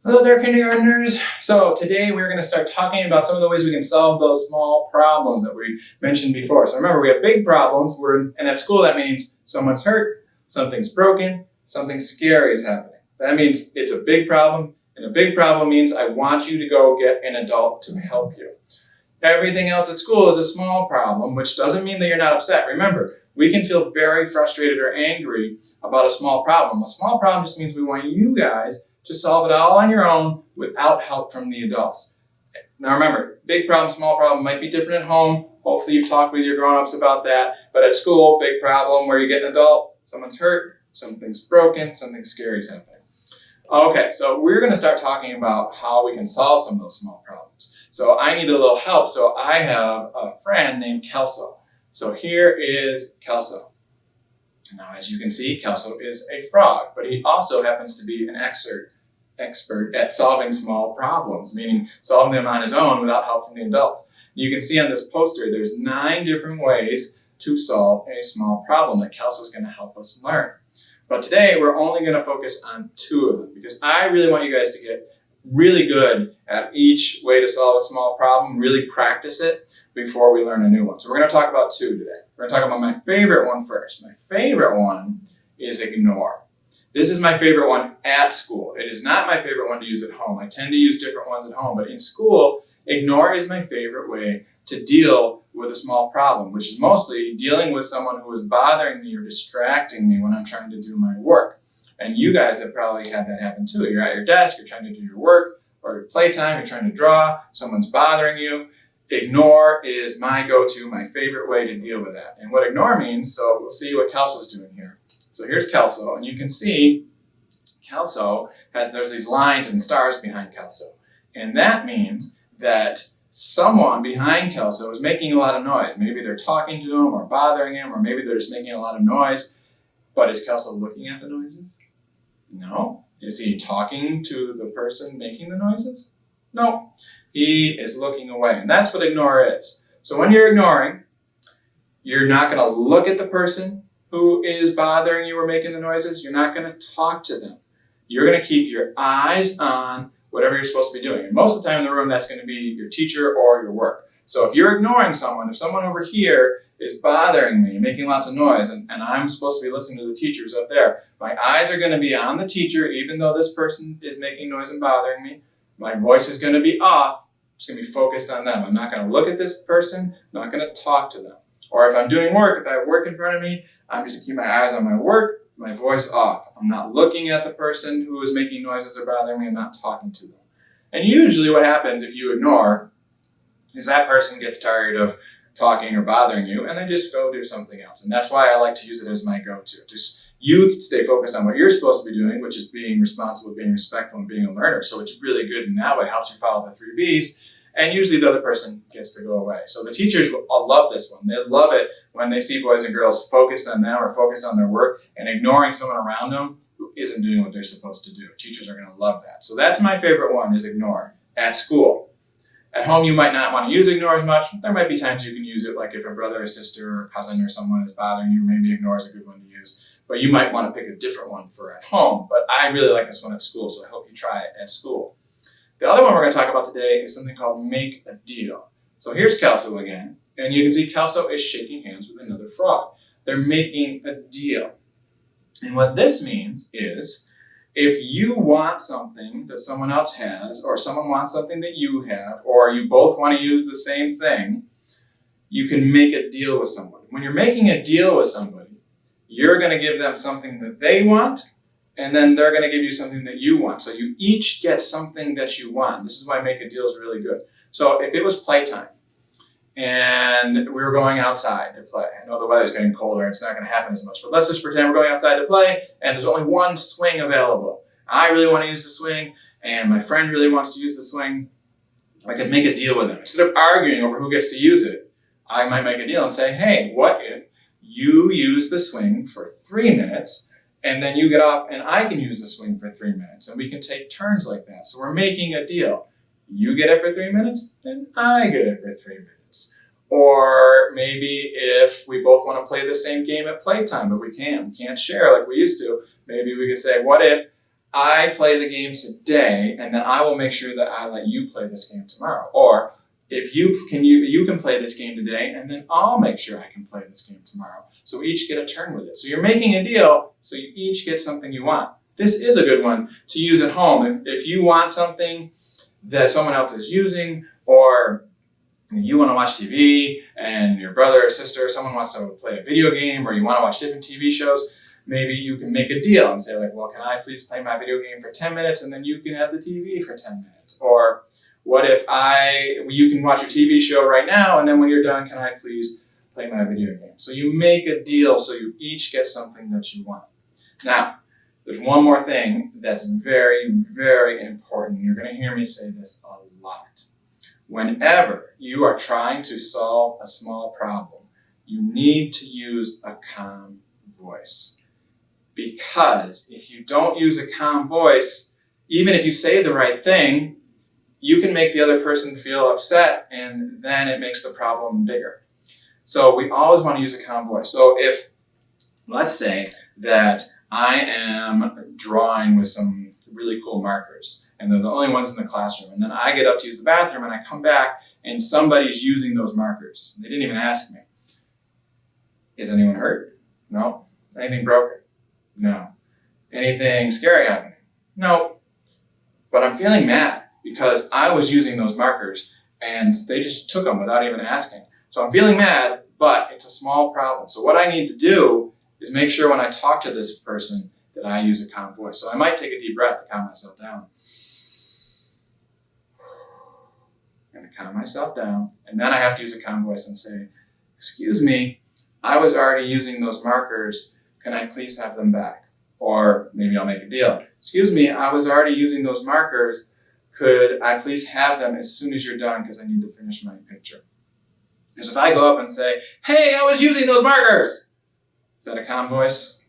Hello there, kindergartners. So today we're going to start talking about some of the ways we can solve those small problems that we mentioned before. So remember, we have big problems, and at school that means someone's hurt, something's broken, something scary is happening. That means it's a big problem, and a big problem means I want you to go get an adult to help you. Everything else at school is a small problem, which doesn't mean that you're not upset. Remember, we can feel very frustrated or angry about a small problem. A small problem just means we want you guys to solve it all on your own without help from the adults. Now remember, big problem, small problem might be different at home. Hopefully you've talked with your grown-ups about that. But at school, big problem where you get an adult, someone's hurt, something's broken, something scary is happening. Okay, so we're going to start talking about how we can solve some of those small problems. So I need a little help. So I have a friend named Kelso. So here is Kelso. Now, as you can see, Kelso is a frog, but he also happens to be an expert at solving small problems, meaning solving them on his own without help from the adults. You can see on this poster, there's 9 different ways to solve a small problem that Kelso is going to help us learn. But today, we're only going to focus on 2 of them because I really want you guys to get really good at each way to solve a small problem, really practice it before we learn a new one. So we're going to talk about 2 today. We're going to talk about my favorite one first. My favorite one is ignore. This is my favorite one at school. It is not my favorite one to use at home. I tend to use different ones at home, but in school, ignore is my favorite way to deal with a small problem, which is mostly dealing with someone who is bothering me or distracting me when I'm trying to do my work. And you guys have probably had that happen too. You're at your desk, you're trying to do your work, or your playtime, you're trying to draw, someone's bothering you. Ignore is my go-to, my favorite way to deal with that. And what ignore means, so we'll see what Kelso's doing here. So here's Kelso, and you can see Kelso there's these lines and stars behind Kelso. And that means that someone behind Kelso is making a lot of noise. Maybe they're talking to him or bothering him, or maybe they're just making a lot of noise. But is Kelso looking at the noises? No. Is he talking to the person making the noises? No. He is looking away. And that's what ignore is. So when you're ignoring, you're not going to look at the person who is bothering you or making the noises. You're not going to talk to them. You're going to keep your eyes on whatever you're supposed to be doing. And most of the time in the room, that's going to be your teacher or your work. So if you're ignoring someone, if someone over here is bothering me, making lots of noise, and I'm supposed to be listening to the teachers up there, my eyes are going to be on the teacher, even though this person is making noise and bothering me. My voice is going to be off. I'm just going to be focused on them. I'm not going to look at this person. I'm not going to talk to them. Or if I'm doing work, if I have work in front of me, I'm just going to keep my eyes on my work, my voice off. I'm not looking at the person who is making noises or bothering me. I'm not talking to them. And usually what happens if you ignore is that person gets tired of talking or bothering you, and they just go do something else. And that's why I like to use it as my go-to. Just you can stay focused on what you're supposed to be doing, which is being responsible, being respectful, and being a learner. So it's really good in that way. It helps you follow the 3 Bs. And usually the other person gets to go away. So the teachers will love this one. They love it when they see boys and girls focused on them or focused on their work and ignoring someone around them who isn't doing what they're supposed to do. Teachers are going to love that. So that's my favorite one, is ignore at school. At home, you might not want to use ignore as much. There might be times you can use it, like if a brother or sister or cousin or someone is bothering you, maybe ignore is a good one to use. But you might want to pick a different one for at home. But I really like this one at school, so I hope you try it at school. The other one we're going to talk about today is something called make a deal. So here's Kelso again, and you can see Kelso is shaking hands with another frog. They're making a deal. And what this means is, if you want something that someone else has, or someone wants something that you have, or you both want to use the same thing, you can make a deal with someone. When you're making a deal with somebody, you're going to give them something that they want, and then they're going to give you something that you want. So you each get something that you want. This is why make a deal is really good. So if it was playtime, and we were going outside to play. I know the weather's getting colder and it's not going to happen as much, but let's just pretend we're going outside to play and there's only one swing available. I really want to use the swing and my friend really wants to use the swing. I could make a deal with them. Instead of arguing over who gets to use it, I might make a deal and say, hey, what if you use the swing for 3 minutes and then you get off and I can use the swing for 3 minutes and we can take turns like that. So we're making a deal. You get it for 3 minutes, then I get it for 3 minutes. Or maybe if we both want to play the same game at playtime, but we can't share like we used to, maybe we could say, what if I play the game today, and then I will make sure that I let you play this game tomorrow. Or if you can play this game today, and then I'll make sure I can play this game tomorrow. So we each get a turn with it. So you're making a deal, so you each get something you want. This is a good one to use at home. If you want something that someone else is using, or you want to watch TV and your brother or sister, someone wants to play a video game, or you want to watch different TV shows, maybe you can make a deal and say like, well, can I please play my video game for 10 minutes and then you can have the TV for 10 minutes? Or what if you can watch your TV show right now and then when you're done, can I please play my video game? So you make a deal so you each get something that you want. Now, there's one more thing that's very, very important. You're going to hear me say this a lot. Whenever you are trying to solve a small problem, you need to use a calm voice. Because if you don't use a calm voice, even if you say the right thing, you can make the other person feel upset and then it makes the problem bigger. So we always want to use a calm voice. So if, let's say that I am drawing with some really cool markers and they're the only ones in the classroom, and then I get up to use the bathroom and I come back and somebody's using those markers. They didn't even ask me. Is anyone hurt? No. Anything broken? No. Anything scary happening? No. But I'm feeling mad because I was using those markers and they just took them without even asking. So I'm feeling mad, but it's a small problem. So what I need to do is make sure when I talk to this person that I use a calm voice. So I might take a deep breath to calm myself down. I'm going to calm myself down, and then I have to use a calm voice and say, excuse me, I was already using those markers. Can I please have them back? Or maybe I'll make a deal. Excuse me, I was already using those markers. Could I please have them as soon as you're done because I need to finish my picture? Because if I go up and say, hey, I was using those markers, is that a calm voice?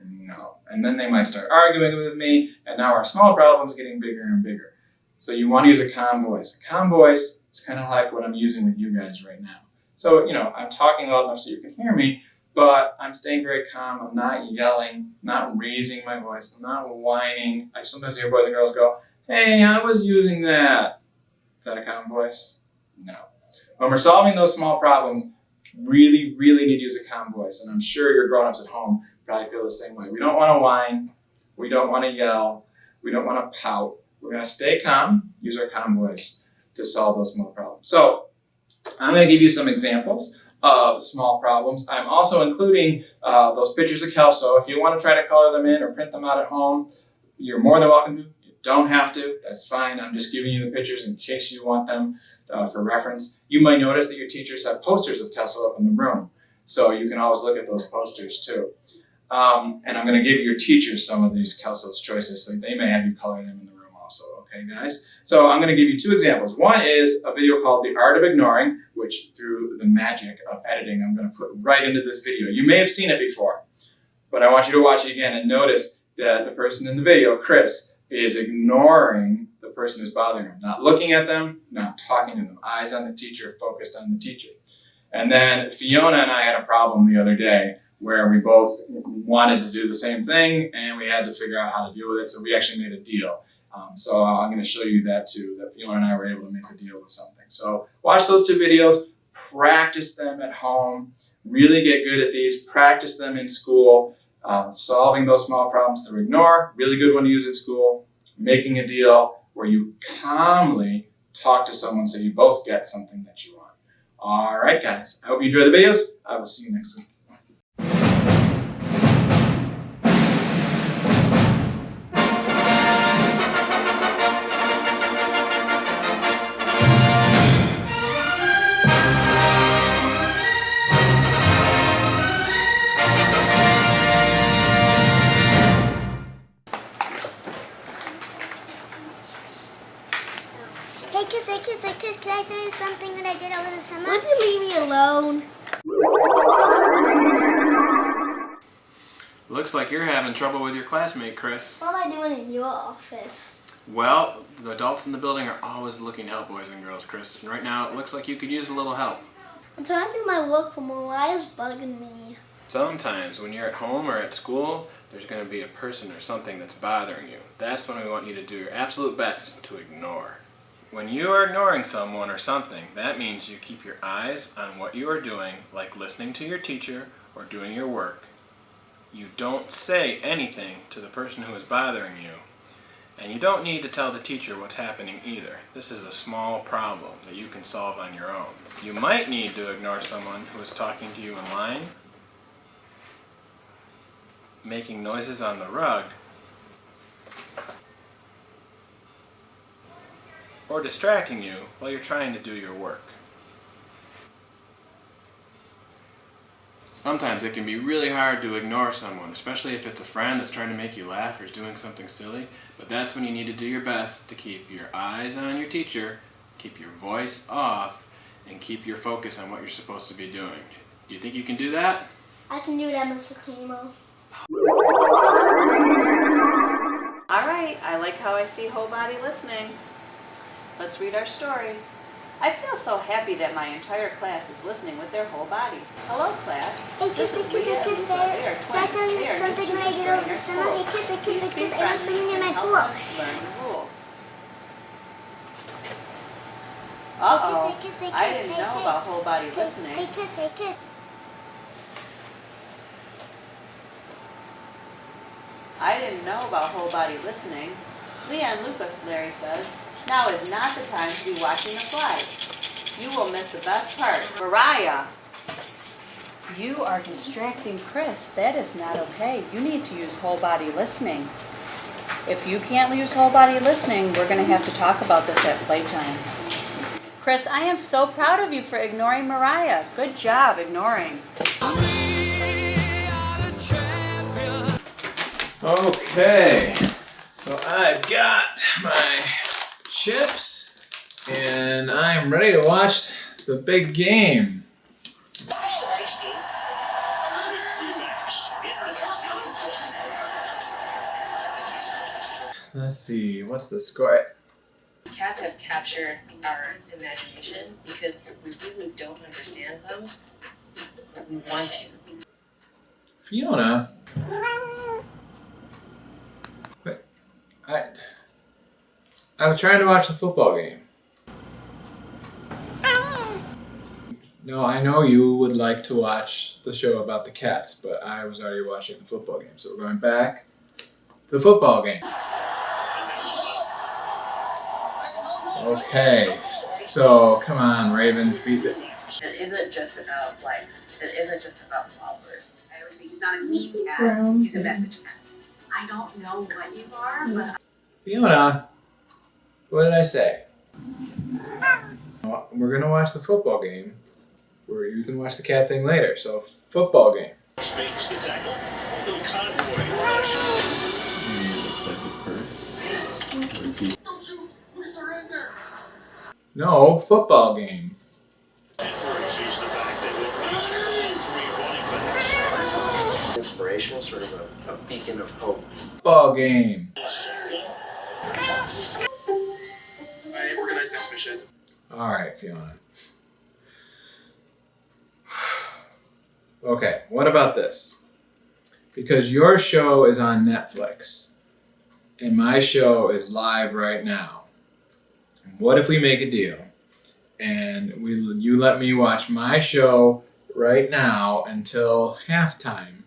No. And then they might start arguing with me, and now our small problem's getting bigger and bigger. So you want to use a calm voice. A calm voice is kind of like what I'm using with you guys right now. So, I'm talking loud enough so you can hear me, but I'm staying very calm. I'm not yelling, not raising my voice. I'm not whining. I sometimes hear boys and girls go, hey, I was using that. Is that a calm voice? No. When we're solving those small problems, really, really need to use a calm voice. And I'm sure your grown-ups at home probably feel the same way. We don't want to whine. We don't want to yell. We don't want to pout. We're going to stay calm, use our calm voice to solve those small problems. So I'm going to give you some examples of small problems. I'm also including those pictures of Kelso. If you want to try to color them in or print them out at home, you're more than welcome to. You don't have to. That's fine. I'm just giving you the pictures in case you want them for reference. You might notice that your teachers have posters of Kelso up in the room, so you can always look at those posters too. And I'm going to give your teachers some of these Kelso's choices, so they may have you color them in the room also. Okay, guys? So I'm going to give you two examples. One is a video called The Art of Ignoring, which through the magic of editing, I'm going to put right into this video. You may have seen it before, but I want you to watch it again and notice that the person in the video, Chris, is ignoring the person who's bothering him, not looking at them, not talking to them, eyes on the teacher, focused on the teacher. And then Fiona and I had a problem the other day where we both wanted to do the same thing and we had to figure out how to deal with it, so we actually made a deal. So I'm going to show you that too, that Fiona and I were able to make a deal with something. So watch those two videos, practice them at home, really get good at these, practice them in school, solving those small problems through ignore, really good one to use at school, making a deal where you calmly talk to someone so you both get something that you want. All right, guys, I hope you enjoy the videos. I will see you next week. Hey, Kiss, can I tell you something that I did over the summer? Would you leave me alone? Looks like you're having trouble with your classmate, Chris. What am I doing in your office? Well, the adults in the building are always looking to help boys and girls, Chris. And right now, it looks like you could use a little help. I'm trying to do my work, but my eye is bugging me. Sometimes when you're at home or at school, there's going to be a person or something that's bothering you. That's when we want you to do your absolute best to ignore. When you are ignoring someone or something, that means you keep your eyes on what you are doing, like listening to your teacher or doing your work. You don't say anything to the person who is bothering you, and you don't need to tell the teacher what's happening either. This is a small problem that you can solve on your own. You might need to ignore someone who is talking to you in line, making noises on the rug, or distracting you while you're trying to do your work. Sometimes it can be really hard to ignore someone, especially if it's a friend that's trying to make you laugh or is doing something silly, but that's when you need to do your best to keep your eyes on your teacher, keep your voice off, and keep your focus on what you're supposed to be doing. Do you think you can do that? I can do that, Mr. Clemo. All right, I like how I see whole body listening. Let's read our story. I feel so happy that my entire class is listening with their whole body. Hello, class. Hey, kiss it, kiss it, kiss it. That done something when I get over the summer. Hey, kiss it, kiss it, kiss it. I was swimming in my pool. Learn the rules. Uh-oh, Kiss it, kiss it, I kiss. didn't Hey, know hey. about whole body Hey, listening. kiss, hey, kiss. I didn't know about whole body listening. Leon Lucas, Larry says, now is not the time to be watching the slides. You will miss the best part. Mariah! You are distracting Chris. That is not okay. You need to use whole body listening. If you can't use whole body listening, we're going to have to talk about this at playtime. Chris, I am so proud of you for ignoring Mariah. Good job ignoring. Okay, so I've got my chips and I'm ready to watch the big game. Let's see, what's the score? Cats have captured our imagination because we really don't understand them. We want to. Fiona? But I was trying to watch the football game. No, I know you would like to watch the show about the cats, but I was already watching the football game. So we're going back to the football game. Okay, so come on, Ravens, beat it. It isn't just about likes. It isn't just about followers. I always say he's not a mean cat, he's a message cat. I don't know what you are, but Fiona, what did I say? We're going to watch the football game, where you can watch the cat thing later. So, football game. Makes the tackle. Little convoy. Don't you? We surrender. No, football game. Edwards is the back that will lead 3 running backs. Inspirational, sort of a beacon of hope. Football game. I organized this mission. All right, Fiona. Okay, what about this? Because your show is on Netflix, and my show is live right now. What if we make a deal, and you let me watch my show right now until halftime,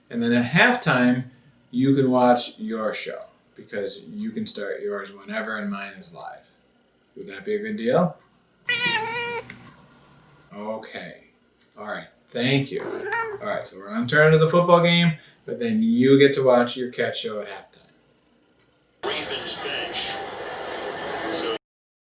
and then at halftime, you can watch your show, because you can start yours whenever and mine is live. Would that be a good deal? Okay. All right. Thank you. All right. So we're on turn to the football game, but then you get to watch your cat show at halftime. Ravens bench. So